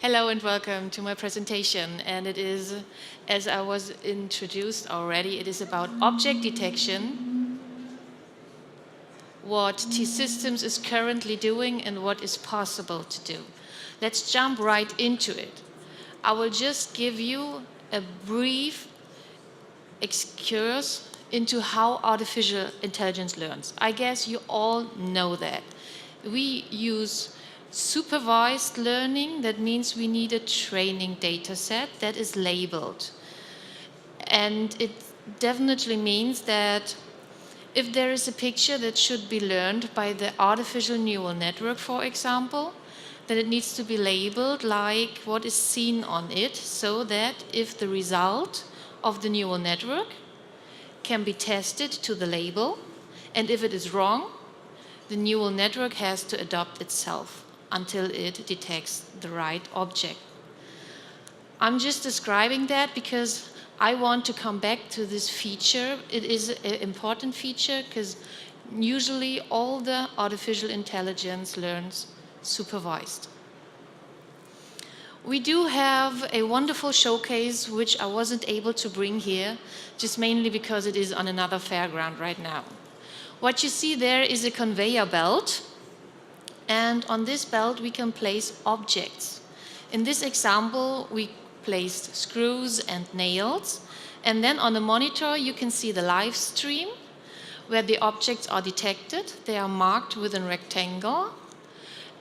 Hello and welcome to my presentation. And it is, as I was introduced already, it is about object detection, what T-Systems is currently doing and what is possible to do. Let's jump right into it. I will just give you a brief excursus into how artificial intelligence learns. I guess you all know that. We use supervised learning. That means we need a training data set that is labeled. And it definitely means that if there is a picture that should be learned by the artificial neural network, for example, then it needs to be labeled like what is seen on it, so that if the result of the neural network can be tested to the label, and if it is wrong, the neural network has to adopt itself until it detects the right object. I'm just describing that because I want to come back to this feature. It is an important feature because usually all the artificial intelligence learns supervised. We do have a wonderful showcase which I wasn't able to bring here, just mainly because it is on another fairground right now. What you see there is a conveyor belt, and on this belt we can place objects. In this example, we placed screws and nails, and then on the monitor you can see the live stream where the objects are detected. They are marked with a rectangle,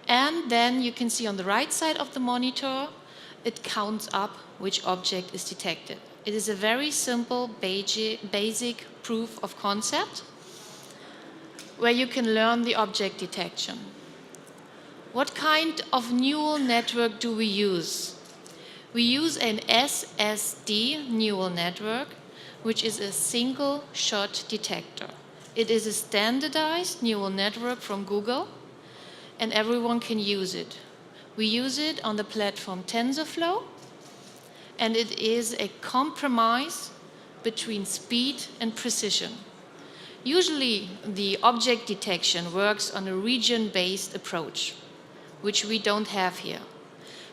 and then you can see on the right side of the monitor it counts up which object is detected. It is a very simple basic proof of concept where you can learn the object detection. What kind of neural network do we use? We use an SSD neural network, which is a single-shot detector. It is a standardized neural network from Google, and everyone can use it. We use it on the platform TensorFlow, and it is a compromise between speed and precision. Usually, the object detection works on a region-based approach, which we don't have here.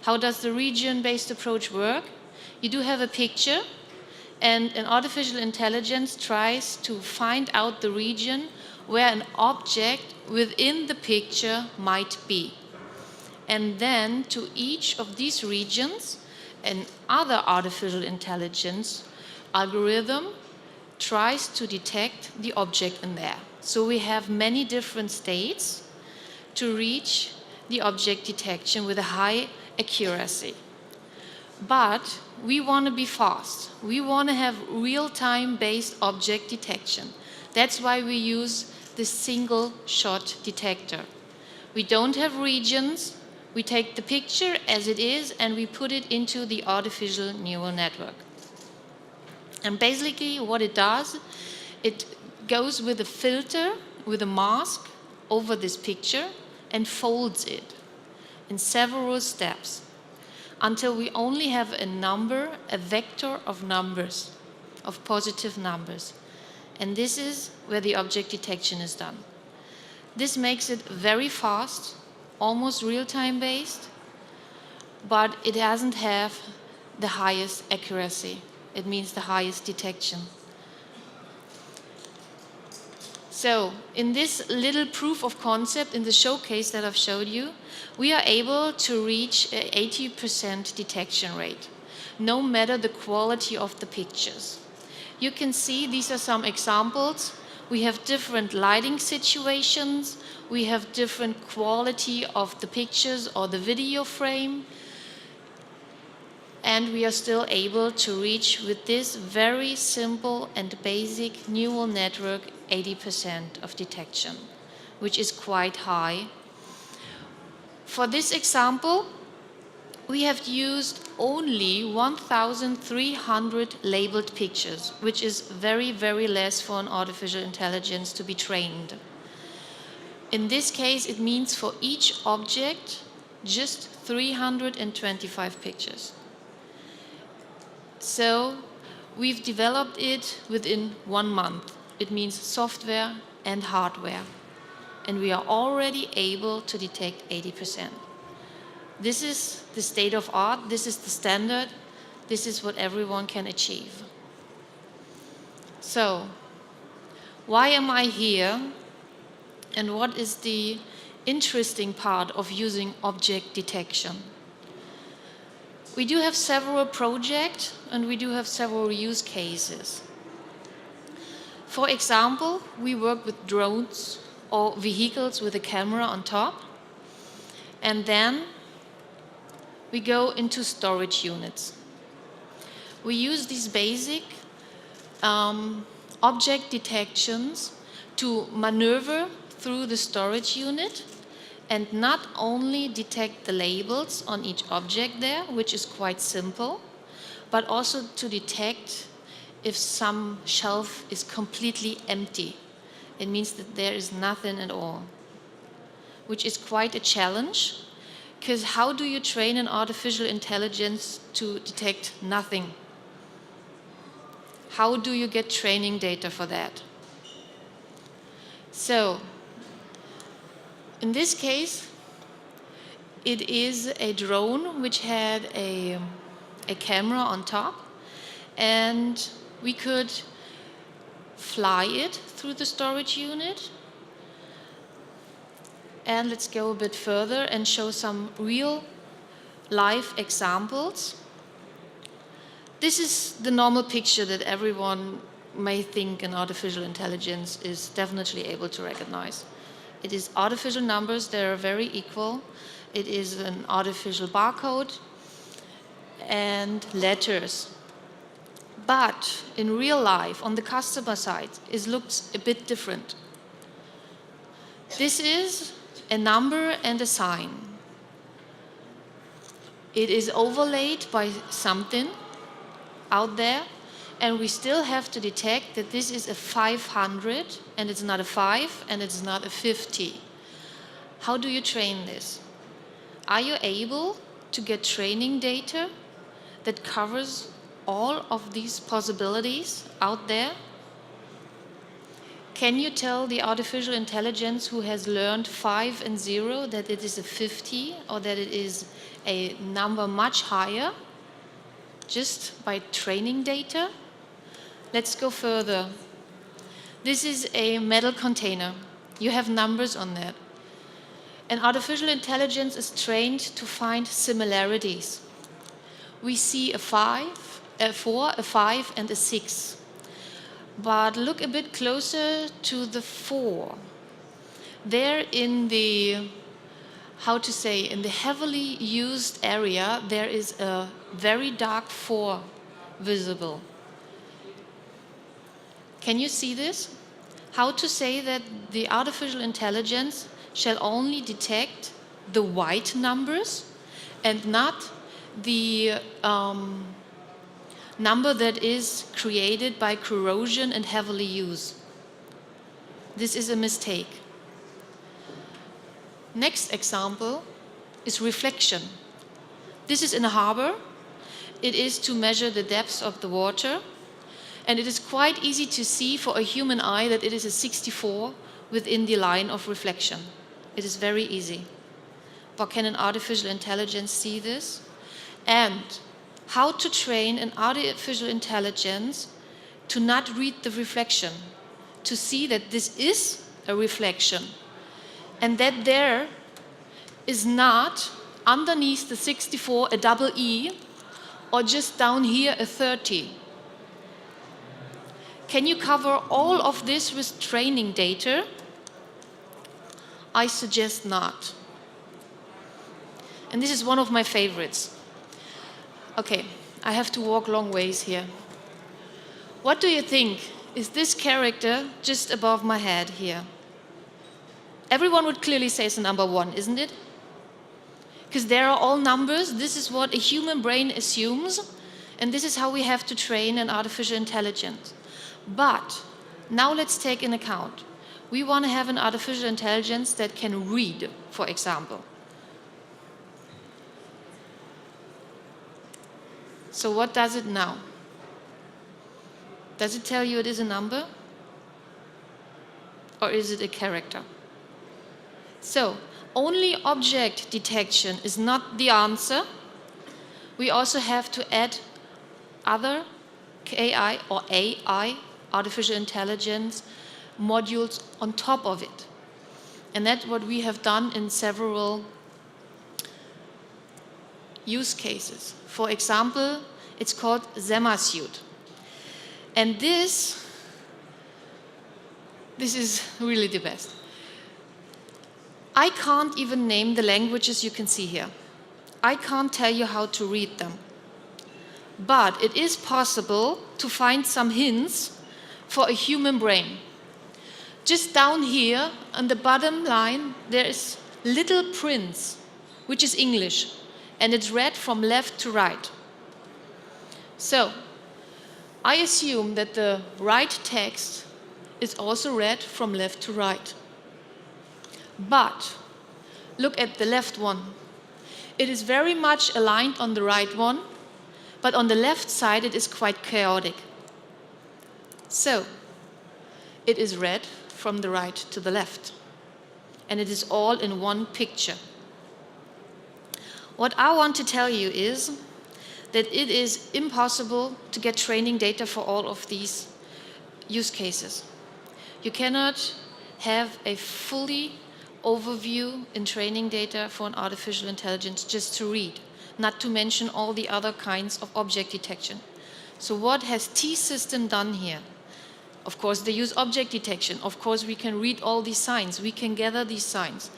How does the region-based approach work? You do have a picture, and an artificial intelligence tries to find out the region where an object within the picture might be. And then to each of these regions, another artificial intelligence algorithm tries to detect the object in there. So we have many different states to reach the object detection with a high accuracy. But we want to be fast. We want to have real-time based object detection. That's why we use the single-shot detector. We don't have regions. We take the picture as it is and we put it into the artificial neural network. And basically what it does, it goes with a filter, with a mask over this picture and folds it in several steps until we only have a number, a vector of numbers, of positive numbers. And this is where the object detection is done. This makes it very fast, almost real-time based, but it doesn't have the highest accuracy. It means the highest detection. So in this little proof of concept in the showcase that I've showed you, we are able to reach an 80% detection rate, no matter the quality of the pictures. You can see these are some examples. We have different lighting situations. We have different quality of the pictures or the video frame. And we are still able to reach with this very simple and basic neural network 80% of detection, which is quite high. For this example, we have used only 1,300 labeled pictures, which is very, very less for an artificial intelligence to be trained. In this case, it means for each object, just 325 pictures. So we've developed it within 1 month. It means software and hardware. And we are already able to detect 80%. This is the state of art, this is the standard, this is what everyone can achieve. So, why am I here? And what is the interesting part of using object detection? We do have several projects and we do have several use cases. For example, we work with drones or vehicles with a camera on top, and then we go into storage units. We use these basic object detections to maneuver through the storage unit and not only detect the labels on each object there, which is quite simple, but also to detect if some shelf is completely empty. It means that there is nothing at all, which is quite a challenge, because how do you train an artificial intelligence to detect nothing? How do you get training data for that? So, in this case, it is a drone which had a camera on top, and we could fly it through the storage unit. And let's go a bit further and show some real life examples. This is the normal picture that everyone may think an artificial intelligence is definitely able to recognize. It is artificial numbers, they are very equal. It is an artificial barcode and letters. But in real life, on the customer side, it looks a bit different. This is a number and a sign. It is overlaid by something out there, and we still have to detect that this is a 500, and it's not a 5, and it's not a 50. How do you train this? Are you able to get training data that covers all of these possibilities out there? Can you tell the artificial intelligence who has learned 5 and 0 that it is a 50 or that it is a number much higher just by training data? Let's go further. This is a metal container. You have numbers on that. And artificial intelligence is trained to find similarities. We see a 5, a 4, a 5, and a 6. But look a bit closer to the 4. There in the, in the heavily used area, there is a very dark 4 visible. Can you see this? How to say that the artificial intelligence shall only detect the white numbers and not the number that is created by corrosion and heavily use. This is a mistake. Next example is reflection. This is in a harbor. It is to measure the depth of the water, and it is quite easy to see for a human eye that it is a 64 within the line of reflection. It is very easy. But can an artificial intelligence see this? And how to train an artificial intelligence to not read the reflection, to see that this is a reflection, and that there is not underneath the 64 a double E, or just down here a 30. Can you cover all of this with training data? I suggest not. And this is one of my favorites. Okay, I have to walk long ways here. What do you think? Is this character just above my head here? Everyone would clearly say it's a number 1, isn't it? Because there are all numbers. This is what a human brain assumes, and this is how we have to train an artificial intelligence. But now let's take in account. We want to have an artificial intelligence that can read, for example. So what does it now? Does it tell you it is a number? Or is it a character? So only object detection is not the answer. We also have to add other AI or AI, artificial intelligence, modules on top of it. And that's what we have done in several use cases. For example, it's called Suite. And this is really the best. I can't even name the languages you can see here. I can't tell you how to read them. But it is possible to find some hints for a human brain. Just down here, on the bottom line, there is Little Prince, which is English, and it's read from left to right. So, I assume that the right text is also read from left to right. But, look at the left one. It is very much aligned on the right one, but on the left side it is quite chaotic. So, it is read from the right to the left. And it is all in one picture. What I want to tell you is that it is impossible to get training data for all of these use cases. You cannot have a fully overview in training data for an artificial intelligence just to read, not to mention all the other kinds of object detection. So what has T-System done here? Of course, they use object detection. Of course, we can read all these signs. We can gather these signs.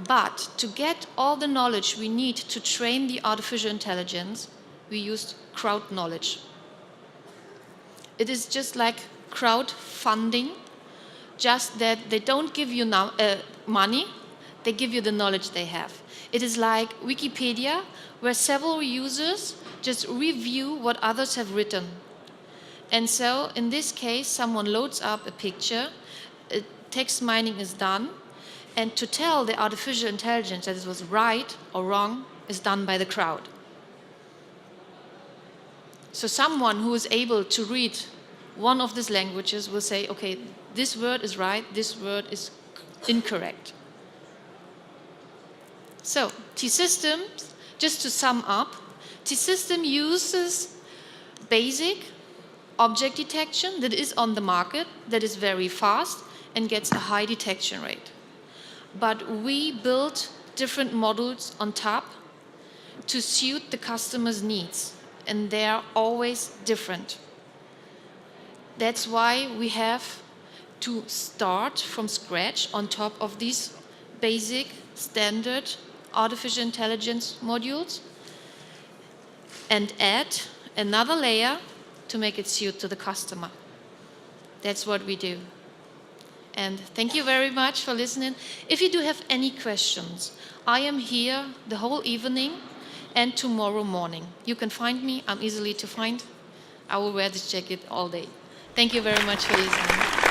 But to get all the knowledge we need to train the artificial intelligence, we used crowd knowledge. It is just like crowdfunding, just that they don't give you money, they give you the knowledge they have. It is like Wikipedia, where several users just review what others have written. And so, in this case, someone loads up a picture, text mining is done, and to tell the artificial intelligence that it was right or wrong is done by the crowd. So someone who is able to read one of these languages will say, okay, this word is right, this word is incorrect. So, T-Systems, just to sum up, T-System uses basic object detection that is on the market, that is very fast and gets a high detection rate. But we built different modules on top to suit the customer's needs, and they are always different. That's why we have to start from scratch on top of these basic, standard artificial intelligence modules and add another layer to make it suit to the customer. That's what we do. And thank you very much for listening. If you do have any questions, I am here the whole evening and tomorrow morning. You can find me. I'm easily to find. I will wear this jacket all day. Thank you very much for listening.